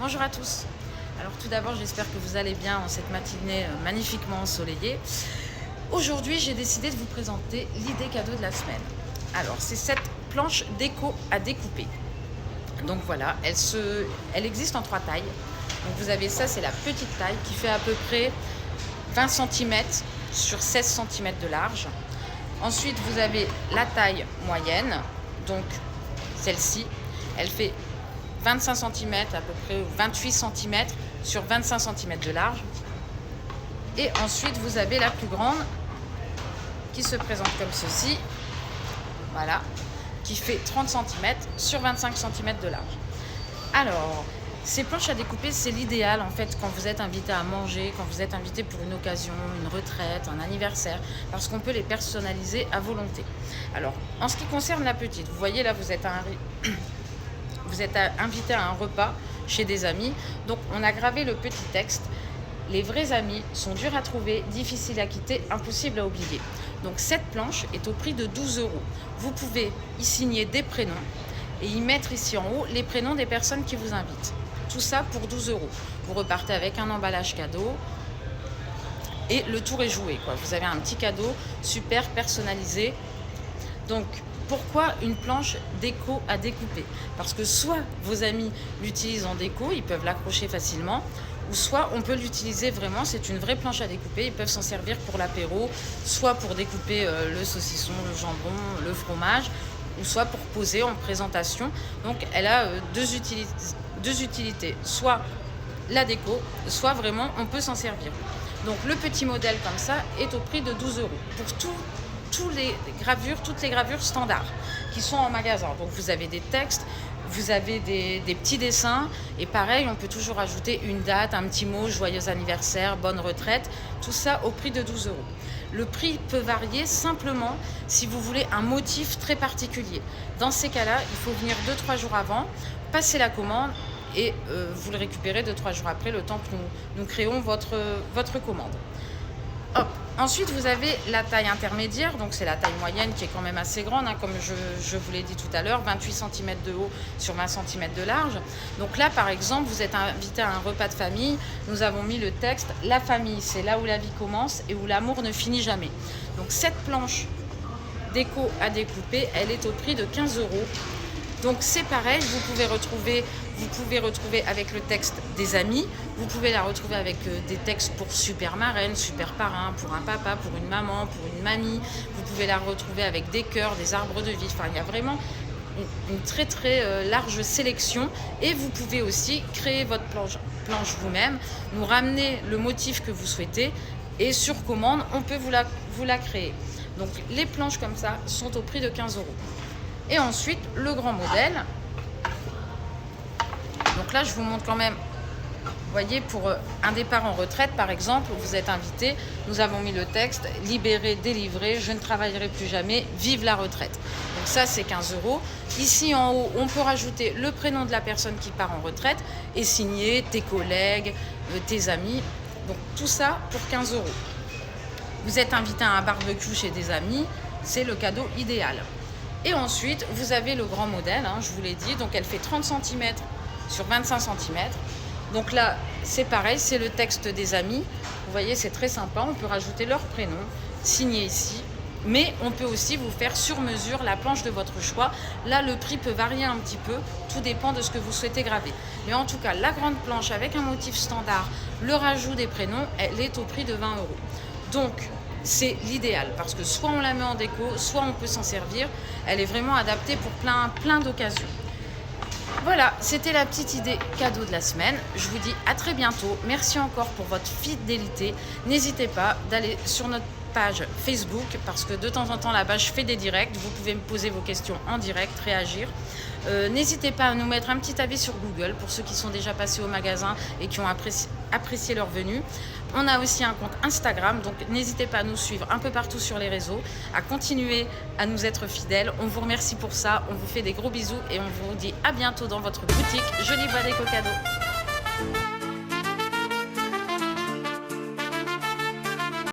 Bonjour à tous. Alors tout d'abord, j'espère que vous allez bien en cette matinée magnifiquement ensoleillée. Aujourd'hui, j'ai décidé de vous présenter l'idée cadeau de la semaine. Alors, c'est cette planche déco à découper. Donc voilà, elle existe en 3 tailles. Donc vous avez ça, c'est la petite taille qui fait à peu près 20 cm sur 16 cm de large. Ensuite, vous avez la taille moyenne, donc celle-ci, elle fait 25 cm à peu près, ou 28 cm sur 25 cm de large. Et ensuite, vous avez la plus grande qui se présente comme ceci, voilà, qui fait 30 cm sur 25 cm de large. Alors, ces planches à découper, c'est l'idéal en fait quand vous êtes invité à manger, quand vous êtes invité pour une occasion, une retraite, un anniversaire, parce qu'on peut les personnaliser à volonté. Alors, en ce qui concerne la petite, vous voyez là, vous êtes invité à un repas chez des amis, donc on a gravé le petit texte: les vrais amis sont durs à trouver, difficiles à quitter, impossible à oublier. Donc cette planche est au prix de 12 €. Vous pouvez y signer des prénoms et y mettre ici en haut les prénoms des personnes qui vous invitent. Tout ça pour 12 €. Vous repartez avec un emballage cadeau et le tour est joué, quoi. Vous avez un petit cadeau super personnalisé. Donc, pourquoi une planche déco à découper? Parce que soit vos amis l'utilisent en déco, ils peuvent l'accrocher facilement, ou soit on peut l'utiliser vraiment, c'est une vraie planche à découper, ils peuvent s'en servir pour l'apéro, soit pour découper le saucisson, le jambon, le fromage, ou soit pour poser en présentation. Donc elle a deux utilités, soit la déco, soit vraiment on peut s'en servir. Donc le petit modèle comme ça est au prix de 12 € pour toutes les gravures standards qui sont en magasin. Donc vous avez des textes, vous avez des petits dessins, et pareil, on peut toujours ajouter une date, un petit mot: joyeux anniversaire, bonne retraite, tout ça au prix de 12 €. Le prix peut varier simplement si vous voulez un motif très particulier. Dans ces cas-là, il faut venir 2-3 jours avant, passer la commande et vous le récupérez 2-3 jours après, le temps que nous créons votre commande. Hop. Ensuite, vous avez la taille intermédiaire, donc c'est la taille moyenne qui est quand même assez grande, hein, comme je vous l'ai dit tout à l'heure, 28 cm de haut sur 20 cm de large. Donc là, par exemple, vous êtes invité à un repas de famille, nous avons mis le texte: la famille, c'est là où la vie commence et où l'amour ne finit jamais. Donc cette planche déco à découper, elle est au prix de 15 €. Donc c'est pareil, vous pouvez retrouver avec le texte des amis, vous pouvez la retrouver avec des textes pour super marraine, super parrain, pour un papa, pour une maman, pour une mamie. Vous pouvez la retrouver avec des cœurs, des arbres de vie. Enfin, il y a vraiment une très très large sélection, et vous pouvez aussi créer votre planche vous-même, nous ramener le motif que vous souhaitez, et sur commande, on peut vous la créer. Donc les planches comme ça sont au prix de 15 €. Et ensuite, le grand modèle. Donc là, je vous montre quand même, vous voyez, pour un départ en retraite, par exemple, vous êtes invité, nous avons mis le texte: libéré, délivré, je ne travaillerai plus jamais, vive la retraite. Donc ça, c'est 15 €. Ici, en haut, on peut rajouter le prénom de la personne qui part en retraite et signer tes collègues, tes amis. Donc tout ça pour 15 €. Vous êtes invité à un barbecue chez des amis, c'est le cadeau idéal. Et ensuite, vous avez le grand modèle, hein, je vous l'ai dit, donc elle fait 30 cm sur 25 cm. Donc là, c'est pareil, c'est le texte des amis. Vous voyez, c'est très sympa, on peut rajouter leur prénom, signer ici. Mais on peut aussi vous faire sur mesure la planche de votre choix. Là, le prix peut varier un petit peu, tout dépend de ce que vous souhaitez graver. Mais en tout cas, la grande planche avec un motif standard, le rajout des prénoms, elle est au prix de 20 €. Donc, c'est l'idéal, parce que soit on la met en déco, soit on peut s'en servir. Elle est vraiment adaptée pour plein d'occasions. Voilà, c'était la petite idée cadeau de la semaine. Je vous dis à très bientôt. Merci encore pour votre fidélité. N'hésitez pas d'aller sur notre page Facebook, parce que de temps en temps là-bas je fais des directs, vous pouvez me poser vos questions en direct, réagir. N'hésitez pas à nous mettre un petit avis sur Google pour ceux qui sont déjà passés au magasin et qui ont apprécié leur venue. On a aussi un compte Instagram, donc n'hésitez pas à nous suivre un peu partout sur les réseaux, à continuer à nous être fidèles. On vous remercie pour ça, on vous fait des gros bisous et on vous dit à bientôt dans votre boutique Jolie Bois Déco Cadeaux.